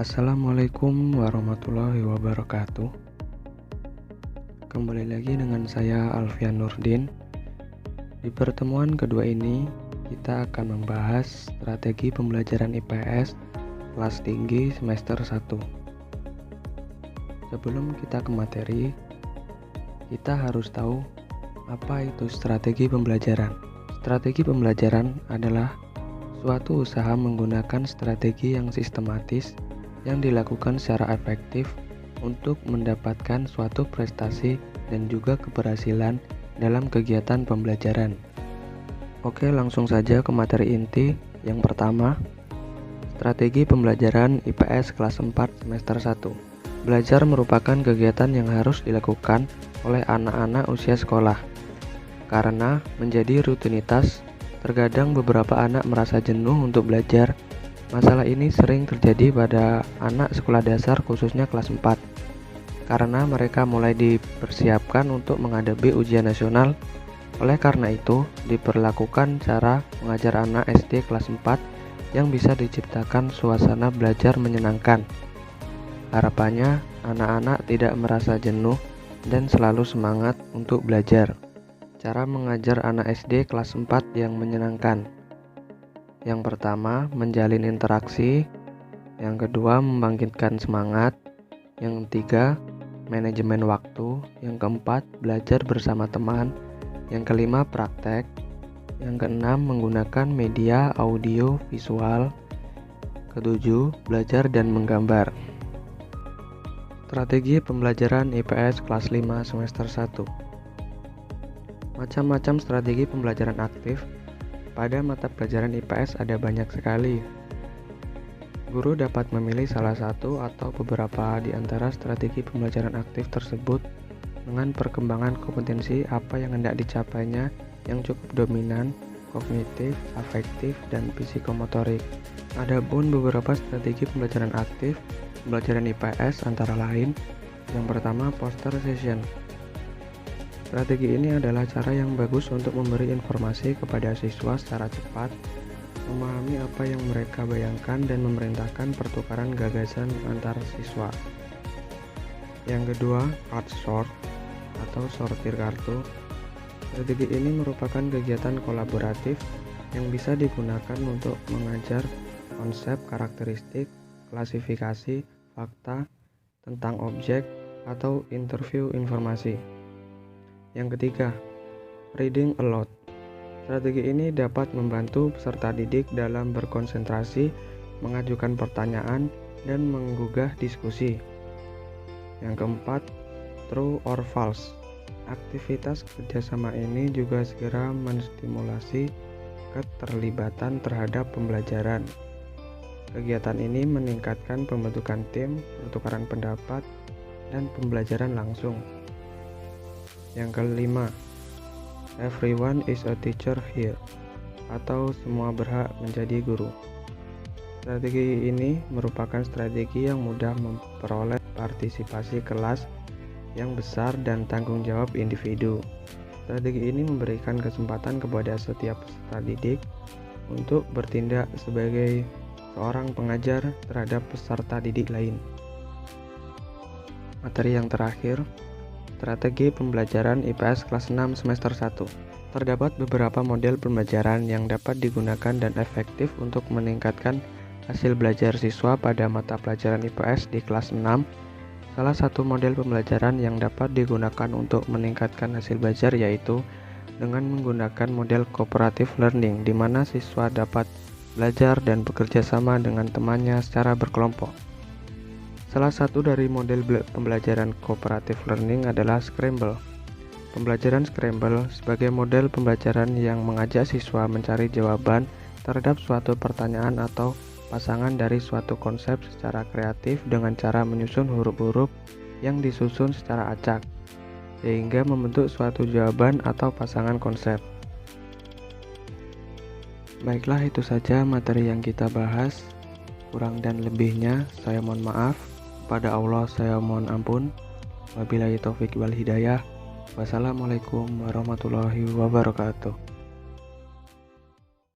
Assalamualaikum warahmatullahi wabarakatuh. Kembali lagi dengan saya Alfian Nurdin. Di pertemuan kedua ini kita akan membahas strategi pembelajaran IPS kelas tinggi semester 1. Sebelum kita ke materi, kita harus tahu apa itu strategi pembelajaran. Strategi pembelajaran adalah suatu usaha menggunakan strategi yang sistematis yang dilakukan secara efektif untuk mendapatkan suatu prestasi dan juga keberhasilan dalam kegiatan pembelajaran. Oke, langsung saja ke materi inti. Yang pertama, strategi pembelajaran IPS kelas 4 semester 1. Belajar merupakan kegiatan yang harus dilakukan oleh anak-anak usia sekolah. Karena menjadi rutinitas, terkadang beberapa anak merasa jenuh untuk belajar. Masalah ini sering terjadi pada anak sekolah dasar khususnya kelas 4 karena mereka mulai dipersiapkan untuk menghadapi ujian nasional. Oleh karena itu, diperlakukan cara mengajar anak SD kelas 4 yang bisa diciptakan suasana belajar menyenangkan. Harapannya, anak-anak tidak merasa jenuh dan selalu semangat untuk belajar. Cara mengajar anak SD kelas 4 yang menyenangkan. Yang pertama, menjalin interaksi. Yang kedua, membangkitkan semangat. Yang ketiga, manajemen waktu. Yang keempat, belajar bersama teman. Yang kelima, praktek. Yang keenam, menggunakan media audio visual. Ketujuh, belajar dan menggambar. Strategi pembelajaran IPS kelas 5 semester 1. Macam-macam strategi pembelajaran aktif. Pada mata pelajaran IPS ada banyak sekali. Guru dapat memilih salah satu atau beberapa di antara strategi pembelajaran aktif tersebut dengan perkembangan kompetensi apa yang hendak dicapainya yang cukup dominan, kognitif, afektif, dan psikomotorik. Adapun beberapa strategi pembelajaran aktif pembelajaran IPS antara lain, yang pertama, poster session. Strategi ini adalah cara yang bagus untuk memberi informasi kepada siswa secara cepat, memahami apa yang mereka bayangkan dan memerintahkan pertukaran gagasan antar siswa. Yang kedua, card sort atau sortir kartu. Strategi ini merupakan kegiatan kolaboratif yang bisa digunakan untuk mengajar konsep, karakteristik, klasifikasi, fakta, tentang objek, atau interview informasi. Yang ketiga, reading aloud. Strategi ini dapat membantu peserta didik dalam berkonsentrasi, mengajukan pertanyaan, dan menggugah diskusi. Yang keempat, true or false. Aktivitas kerjasama ini juga segera menstimulasi keterlibatan terhadap pembelajaran. Kegiatan ini meningkatkan pembentukan tim, pertukaran pendapat, dan pembelajaran langsung. Yang kelima, everyone is a teacher here, atau semua berhak menjadi guru. Strategi ini merupakan strategi yang mudah memperoleh partisipasi kelas yang besar dan tanggung jawab individu. Strategi ini memberikan kesempatan kepada setiap peserta didik untuk bertindak sebagai seorang pengajar terhadap peserta didik lain. Materi yang terakhir, strategi pembelajaran IPS kelas 6 semester 1. Terdapat beberapa model pembelajaran yang dapat digunakan dan efektif untuk meningkatkan hasil belajar siswa pada mata pelajaran IPS di kelas 6. Salah satu model pembelajaran yang dapat digunakan untuk meningkatkan hasil belajar yaitu dengan menggunakan model cooperative learning, di mana siswa dapat belajar dan bekerja sama dengan temannya secara berkelompok. Salah satu dari model pembelajaran cooperative learning adalah Scramble. Pembelajaran Scramble sebagai model pembelajaran yang mengajak siswa mencari jawaban terhadap suatu pertanyaan atau pasangan dari suatu konsep secara kreatif dengan cara menyusun huruf-huruf yang disusun secara acak, sehingga membentuk suatu jawaban atau pasangan konsep. Baiklah, itu saja materi yang kita bahas. Kurang dan lebihnya saya mohon maaf. Kepada Allah saya mohon ampun. Wabillahi taufik wal hidayah. Wassalamualaikum warahmatullahi wabarakatuh.